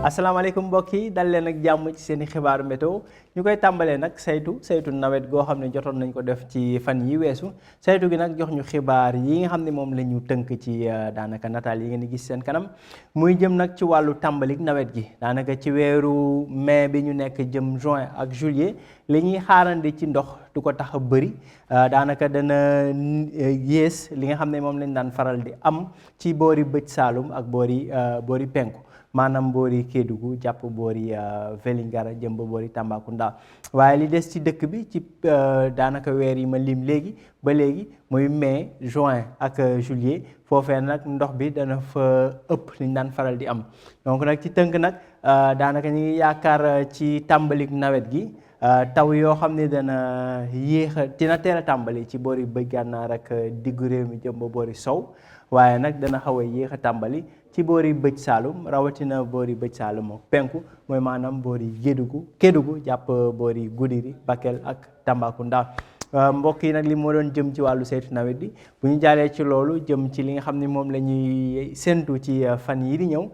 asalaamaaleykum mbokk yi dal leen ak jàmm ci seen i xibaaru météo ñu koy tàmbalee nag saytu nawet goo xam ne jotoon nañ ko def ci fan yi weesu saytu gi nag jox ñu xibaar yi nga xam ne moom la ñu tënk ci daanaka nataal yi ngeen di gis seen kanam muy jëm nag ci wàllu tàmbalik nawet gi daanaka ci weeru mai bi ñu nekk jëm juin ak juillet li ñuy xaarandi ci ndox du ko tax a bëri daanaka dana yées li nga xam ne moom lañ daan faral di am ci boori bëj Saalum ak boori penku maanaam boori Kédougou jàpp boori Vélingara jëm ba boori Tambacounda waaye li des ci dëkk bi ci daanaka weer yi ma lim léegi ba léegi muy mai juin ak juillet foofee nag ndox bi dana fa ëpp li ñu daan faral di am donc nag ci tënk nag daanaka ñu ngi yaakaar ci tàmbalik nawet gi taw yoo xam ne dana dina teel a tàmbali ci boori bëj gànnaar ak diggu réew mi jëm ba boori sow waaye nag dana xaw a yéex a tàmbali ci boori bëj Saalum rawatina boori bëj Saalum ak penku mooy maanaam boori Kédougou jàpp boori Goudiri Bakel ak Tambacounda mbokk yi nag li moo doon jëm ci wàllu saytu nawet bi bu ñu jaalee ci loolu jëm ci li nga xam ne moom la ñuy séntu ci fan yi di ñëw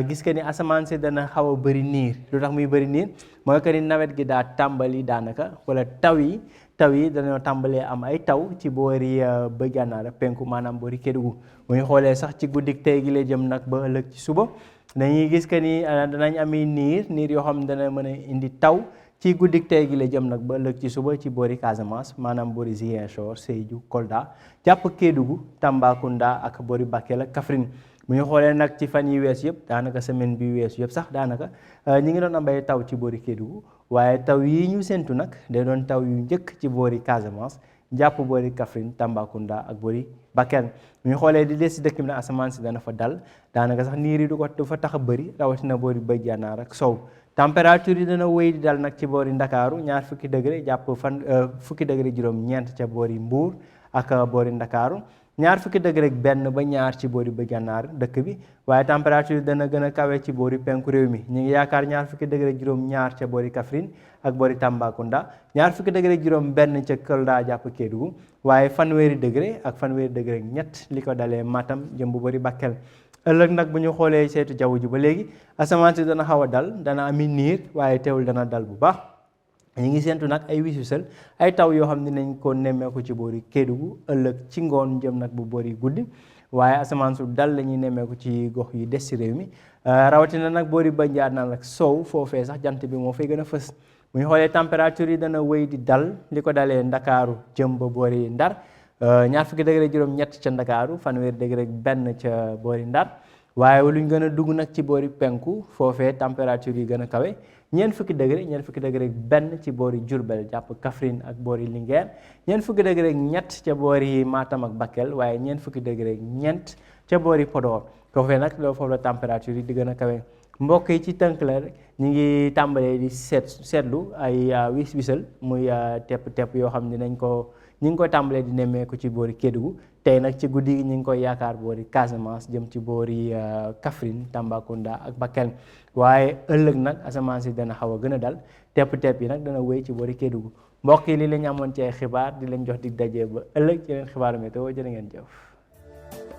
gis que ni asamaan si dana xaw a bëri niir lu tax muy bëri niir mooy que ni nawet gi daa tàmbali daanaka wala taw yi dañoo tàmbalee am ay taw ci boori bëj gànnaar ak penku maanaam boori Kédougou bu ñu xoolee sax ci guddik tey gi lay jëm nag ba ëllëg ci suba dañuy gis que ni danañ ami niir yoo xam ne dana mën a indi taw ci guddik tey gi la jëm nag ba ëllëg ci suba ci boori Casamance maanaam boori Ziguinchor Sédhiou Kolda jàpp Kédougou Tambacounda ak boori Bakel ak Kaffrine bu ñu xoolee nag ci fan yi weesu yëpp daanaka semaine bi weesu yëpp sax daanaka ñi ngi doon am ay taw ci boori Kédougou waaye taw yi ñu séntu nag day doon taw yu njëkk ci boori Casamance jàpp boori Kaffrine Tambacounda ak boori Bakel bu ñu xoolee di des ci dëkk bi nag asamaan si dana fa dal daanaka sax niir yi du fa tax a bëri rawatina boori bëj gànnaar ak sow température yi dana wéy di dal nag ci boori Ndakaaru ñaar fukki degré jàpp fukki degré juróom-ñeent ca boori Mbuur ak boori Ndakaaru ñaar fukki degré ak benn ba ñaar ci boori bëj gànnaar dëkk bi waaye température dana gën a kawe ci boori penku réew mi ñu ngi yaakaar ñaar fukki degré ak juróom-ñaar ca boori Kaffrine ak boori Tambacounda ñaar fukki degré ak juróom-benn ca Kolda jàpp Kédougou waaye fanweeri degré ak fanweeri degré ak ñett li ko dalee Matam jëm bu boori Bakel. ëllëg nag bu ñu xoolee seetu jaww ji ba léegi asamaan si dana xaw a dal dana ami niir waaye teewul dana dal bu baax ñu ngi séntu nag ay wisuusal ay taw yoo xam ne nañ ko nemmeeku ci boori Kédougou ëllëg ci ngoon jëm nag bu boori guddi waaye asamaan su dal la ñuy nemmeeku ci gox yu des ci réew mi rawatina nag boori bëj gànnaar ak sow foofee sax jant bi moo fay gën a fës bu ñu xoolee température yi dana wéy di dal li ko dalee Ndakaaru jëm ba boori Ndar ñaar fukki degré juróom-ñett ca Ndakaaru fanweeri degré benn ca boori Ndar waaye lu ñu gën a dugg nag ci boori penku foofee température yi gën a kawe ñeent fukki degré benn ci boori Diourbel jàpp Kaffrine ak boori Linguère ñeent fukki degré ñett ca boori Matam ak Bakel waaye ñeent fukki degré ñeent ca boori Podor foofee nag loolu foofu la température yi di gën a kawe mbokk yi ci tënk la rek ñu ngi tàmbalee di seetlu ay wis-wisal muy tepp yoo xam ne ñu ngi koy tàmbalee di nemmeeku ci boori Kédougou tey nag ci guddi gi ñu ngi koy yaakaar boori Casamance jëm ci boori Kaffrine Tambacounda ak Bakel waaye ëllëg nag asamaan si dana xaw a gën a dal tepp yi nag dana wéy ci boori Kédougou mbokk yi li la ñu amoon ci ay xibaar di leen jox dig daje ba ëllëg ci leen xibaaru météo jërë ngeen jëf